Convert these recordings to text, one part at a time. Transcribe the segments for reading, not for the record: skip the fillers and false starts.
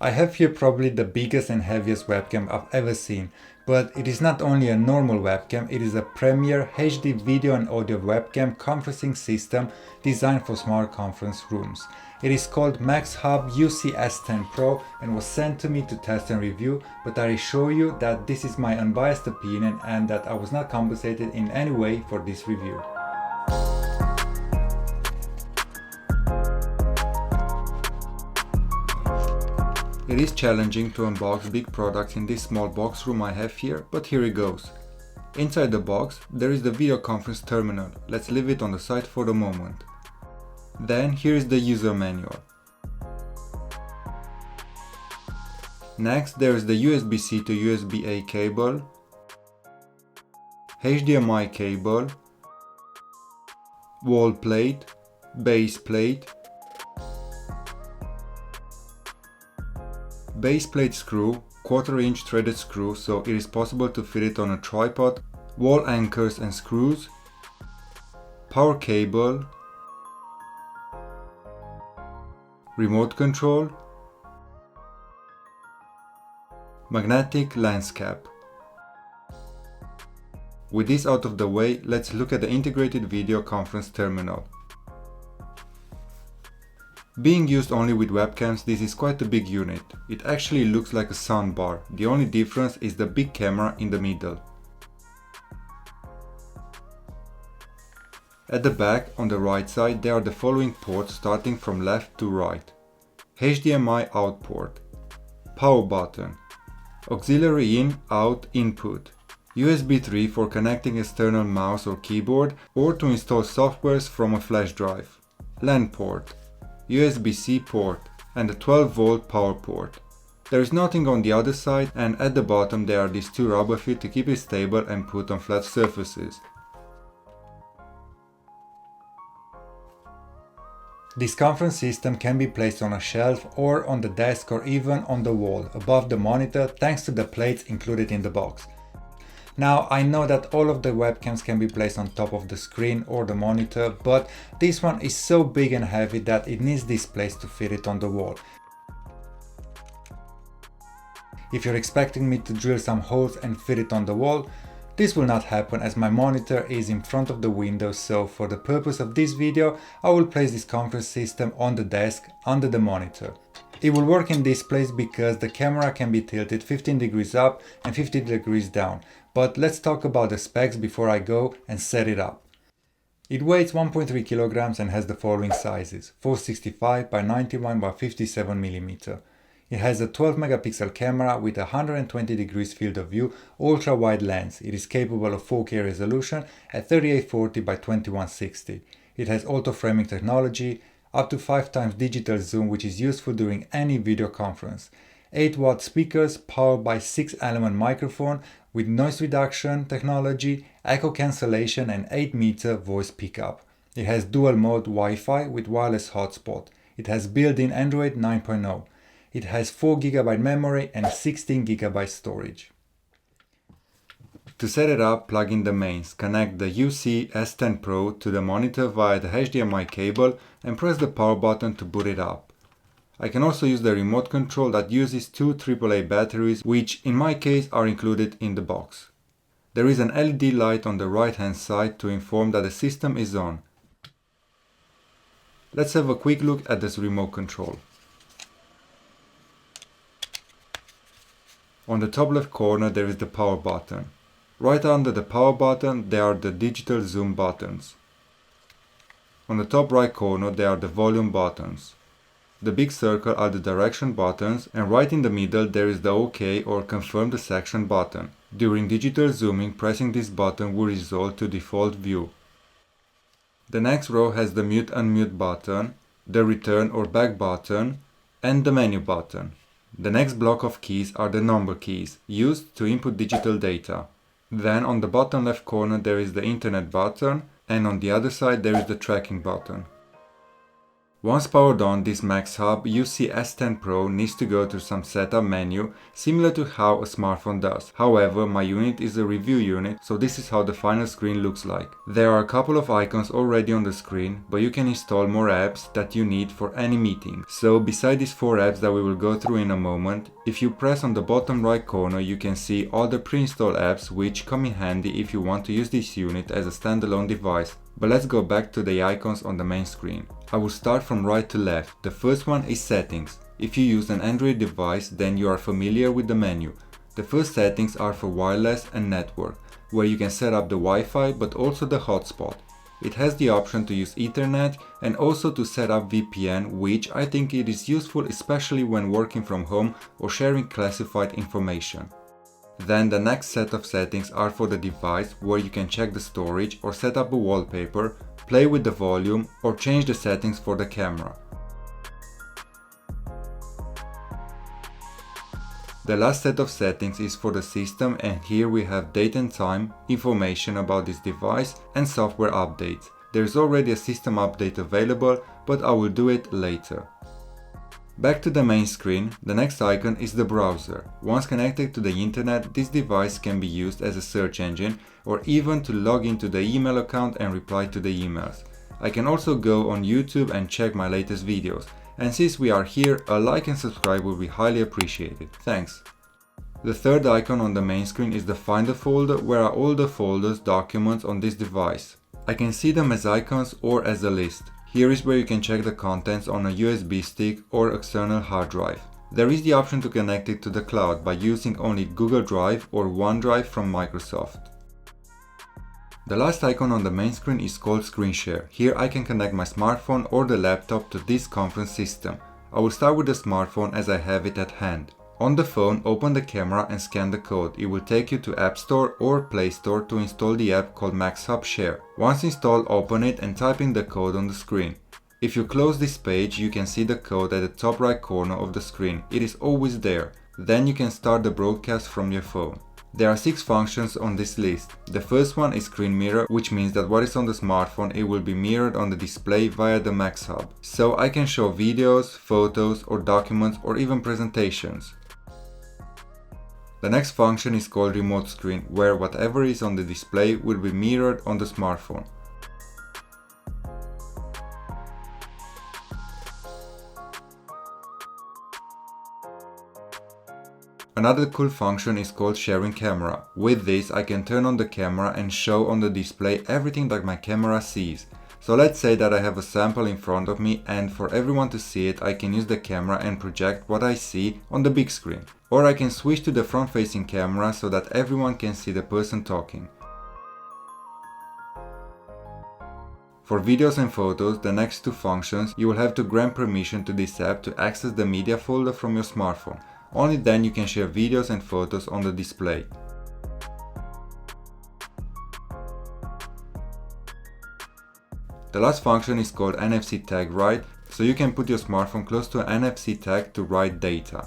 I have here probably the biggest and heaviest webcam I've ever seen, but it is not only a normal webcam, it is a premier HD video and audio webcam conferencing system designed for smart conference rooms. It is called Maxhub UC S10Pro and was sent to me to test and review, but I assure you that this is my unbiased opinion and that I was not compensated in any way for this review. It is challenging to unbox big products in this small box room I have here, but here it goes. Inside the box there is the video conference terminal. Let's leave it on the side for the moment. Then here is the user manual. Next there is the USB-C to USB-A cable, HDMI cable, wall plate, base plate, base plate screw, 1/4 inch threaded screw so it is possible to fit it on a tripod, wall anchors and screws, power cable, remote control, magnetic lens cap. With this out of the way, let's look at the integrated video conference terminal. Being used only with webcams, this is quite a big unit. It actually looks like a soundbar, the only difference is the big camera in the middle. At the back, on the right side, there are the following ports starting from left to right. HDMI out port, power button, auxiliary in, out, input, USB 3 for connecting external mouse or keyboard or to install softwares from a flash drive, LAN port, USB-C port and a 12-volt power port. There is nothing on the other side and at the bottom there are these two rubber feet to keep it stable and put on flat surfaces. This conference system can be placed on a shelf or on the desk or even on the wall above the monitor thanks to the plates included in the box. Now I know that all of the webcams can be placed on top of the screen or the monitor, but this one is so big and heavy that it needs this place to fit it on the wall. If you're expecting me to drill some holes and fit it on the wall, this will not happen as my monitor is in front of the window, so for the purpose of this video I will place this conference system on the desk under the monitor. It will work in this place because the camera can be tilted 15 degrees up and 50 degrees down, but let's talk about the specs before I go and set it up. It weighs 1.3 kilograms and has the following sizes: 465 by 91 by 57 mm. It has a 12 megapixel camera with a 120 degrees field of view ultra wide lens. It is capable of 4K resolution at 3840 by 2160. It has auto framing technology, up to 5 times digital zoom, which is useful during any video conference. 8-watt speakers powered by 6-element microphone with noise reduction technology, echo cancellation and 8-meter voice pickup. It has dual mode Wi-Fi with wireless hotspot. It has built-in Android 9.0. It has 4 GB memory and 16 GB storage. To set it up, plug in the mains, connect the UC S10Pro to the monitor via the HDMI cable and press the power button to boot it up. I can also use the remote control that uses two AAA batteries, which in my case are included in the box. There is an LED light on the right hand side to inform that the system is on. Let's have a quick look at this remote control. On the top left corner there is the power button. Right under the power button there are the digital zoom buttons. On the top right corner there are the volume buttons. The big circle are the direction buttons and right in the middle there is the OK or confirm the section button. During digital zooming, pressing this button will result to default view. The next row has the mute unmute button, the return or back button and the menu button. The next block of keys are the number keys used to input digital data. Then on the bottom left corner there is the internet button and on the other side there is the tracking button. Once powered on, this Maxhub UC S10Pro needs to go through some setup menu, similar to how a smartphone does. However, my unit is a review unit, so this is how the final screen looks like. There are a couple of icons already on the screen, but you can install more apps that you need for any meeting. So beside these 4 apps that we will go through in a moment, if you press on the bottom right corner, you can see all the pre-installed apps which come in handy if you want to use this unit as a standalone device. But let's go back to the icons on the main screen. I will start from right to left. The first one is settings. If you use an Android device, then you are familiar with the menu. The first settings are for wireless and network, where you can set up the Wi-Fi but also the hotspot. It has the option to use Ethernet and also to set up VPN, which I think it is useful especially when working from home or sharing classified information. Then the next set of settings are for the device, where you can check the storage or set up a wallpaper, play with the volume or change the settings for the camera. The last set of settings is for the system, and here we have date and time, information about this device and software updates. There is already a system update available, but I will do it later. Back to the main screen, the next icon is the browser. Once connected to the internet, this device can be used as a search engine or even to log into the email account and reply to the emails. I can also go on YouTube and check my latest videos. And since we are here, a like and subscribe will be highly appreciated. Thanks! The third icon on the main screen is the Finder folder, where are all the folders, documents on this device. I can see them as icons or as a list. Here is where you can check the contents on a USB stick or external hard drive. There is the option to connect it to the cloud by using only Google Drive or OneDrive from Microsoft. The last icon on the main screen is called Screen Share. Here I can connect my smartphone or the laptop to this conference system. I will start with the smartphone as I have it at hand. On the phone, open the camera and scan the code. It will take you to App Store or Play Store to install the app called Maxhub Share. Once installed, open it and type in the code on the screen. If you close this page, you can see the code at the top right corner of the screen. It is always there. Then you can start the broadcast from your phone. There are 6 functions on this list. The first one is Screen Mirror, which means that what is on the smartphone, it will be mirrored on the display via the Maxhub. So I can show videos, photos or documents or even presentations. The next function is called Remote Screen, where whatever is on the display will be mirrored on the smartphone. Another cool function is called Sharing Camera. With this, I can turn on the camera and show on the display everything that my camera sees. So let's say that I have a sample in front of me, and for everyone to see it, I can use the camera and project what I see on the big screen. Or I can switch to the front-facing camera so that everyone can see the person talking. For videos and photos, the next 2 functions, you will have to grant permission to this app to access the media folder from your smartphone. Only then you can share videos and photos on the display. The last function is called NFC Tag Write, so you can put your smartphone close to an NFC tag to write data.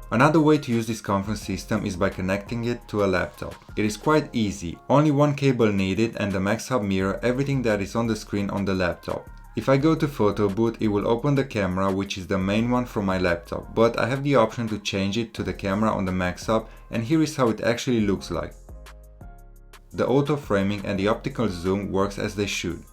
Another way to use this conference system is by connecting it to a laptop. It is quite easy, only one cable needed and the Maxhub mirror everything that is on the screen on the laptop. If I go to Photo Booth, it will open the camera, which is the main one from my laptop, but I have the option to change it to the camera on the Maxhub, and here is how it actually looks like. The auto framing and the optical zoom works as they should.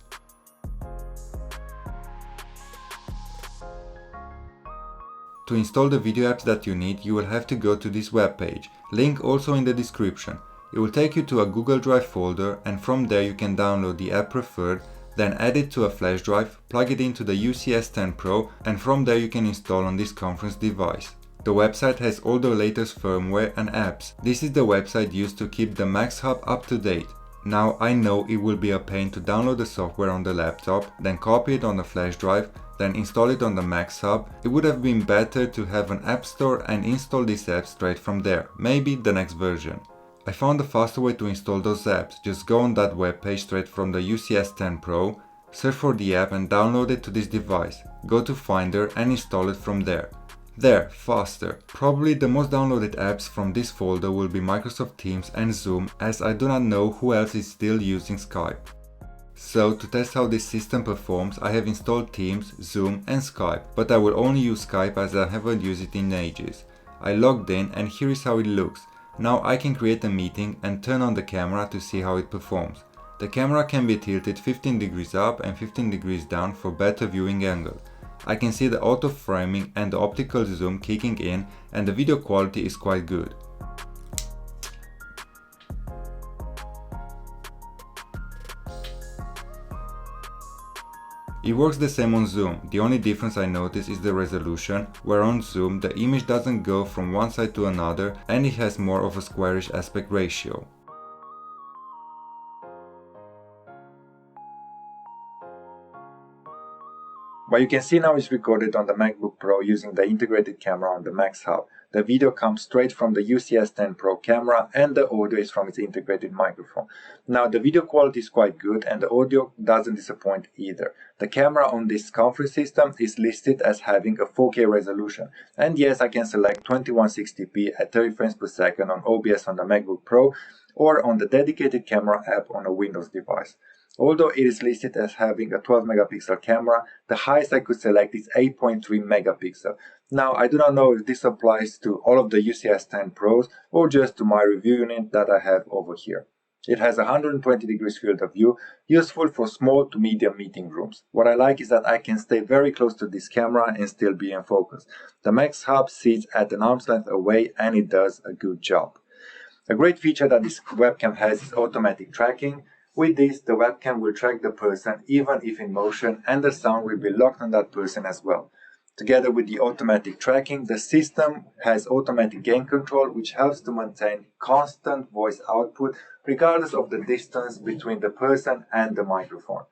To install the video apps that you need, you will have to go to this web page, link also in the description. It will take you to a Google Drive folder, and from there you can download the app preferred, then add it to a flash drive, plug it into the UC S10Pro, and from there you can install on this conference device. The website has all the latest firmware and apps. This is the website used to keep the Maxhub up to date. Now I know it will be a pain to download the software on the laptop, then copy it on the flash drive, then install it on the Maxhub. It would have been better to have an app store and install this app straight from there, maybe the next version. I found a faster way to install those apps. Just go on that webpage straight from the UC S10Pro, search for the app and download it to this device. Go to Finder and install it from there. There, faster. Probably the most downloaded apps from this folder will be Microsoft Teams and Zoom, as I do not know who else is still using Skype. So to test how this system performs, I have installed Teams, Zoom and Skype, but I will only use Skype as I haven't used it in ages. I logged in and here is how it looks. Now I can create a meeting and turn on the camera to see how it performs. The camera can be tilted 15 degrees up and 15 degrees down for better viewing angle. I can see the auto framing and the optical zoom kicking in, and the video quality is quite good. It works the same on Zoom. The only difference I notice is the resolution, where on Zoom the image doesn't go from one side to another and it has more of a squarish aspect ratio. What you can see now is recorded on the MacBook Pro using the integrated camera on the Maxhub. The video comes straight from the UC S10Pro camera and the audio is from its integrated microphone. Now the video quality is quite good and the audio doesn't disappoint either. The camera on this conference system is listed as having a 4K resolution. And yes, I can select 2160p at 30 frames per second on OBS on the MacBook Pro or on the dedicated camera app on a Windows device. Although it is listed as having a 12 megapixel camera, the highest I could select is 8.3 megapixel. Now I do not know if this applies to all of the UC S10 Pros or just to my review unit that I have over here. It has a 120 degrees field of view, useful for small to medium meeting rooms. What I like is that I can stay very close to this camera and still be in focus. The Maxhub sits at an arm's length away and it does a good job. A great feature that this webcam has is automatic tracking. With this, the webcam will track the person even if in motion and the sound will be locked on that person as well. Together with the automatic tracking, the system has automatic gain control, which helps to maintain constant voice output regardless of the distance between the person and the microphone.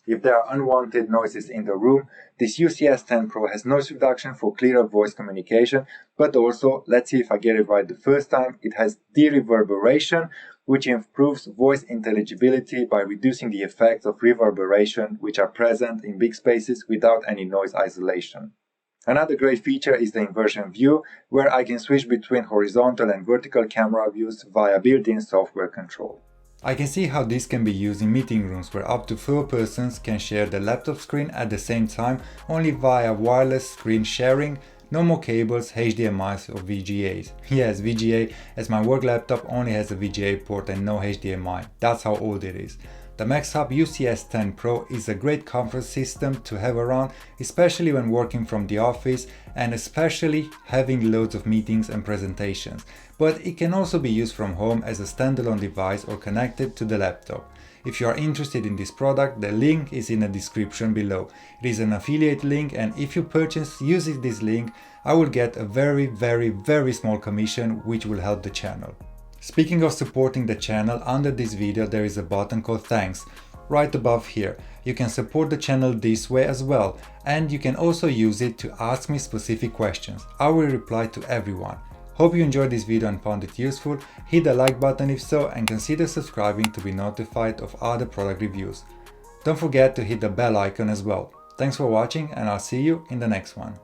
If there are unwanted noises in the room, this UC S10 Pro has noise reduction for clearer voice communication, but also, let's see if I get it right the first time, it has de-reverberation, which improves voice intelligibility by reducing the effects of reverberation which are present in big spaces without any noise isolation. Another great feature is the inversion view, where I can switch between horizontal and vertical camera views via built-in software control. I can see how this can be used in meeting rooms where up to 4 persons can share the laptop screen at the same time only via wireless screen sharing, no more cables, HDMIs or VGAs. Yes, VGA, as my work laptop only has a VGA port and no HDMI. That's how old it is. The Maxhub UC S10 Pro is a great conference system to have around, especially when working from the office and especially having loads of meetings and presentations. But it can also be used from home as a standalone device or connected to the laptop. If you are interested in this product, the link is in the description below. It is an affiliate link, and if you purchase using this link, I will get a very small commission, which will help the channel. Speaking of supporting the channel, under this video there is a button called Thanks, right above here. You can support the channel this way as well, and you can also use it to ask me specific questions. I will reply to everyone. Hope you enjoyed this video and found it useful. Hit the like button if so, and consider subscribing to be notified of other product reviews. Don't forget to hit the bell icon as well. Thanks for watching, and I'll see you in the next one.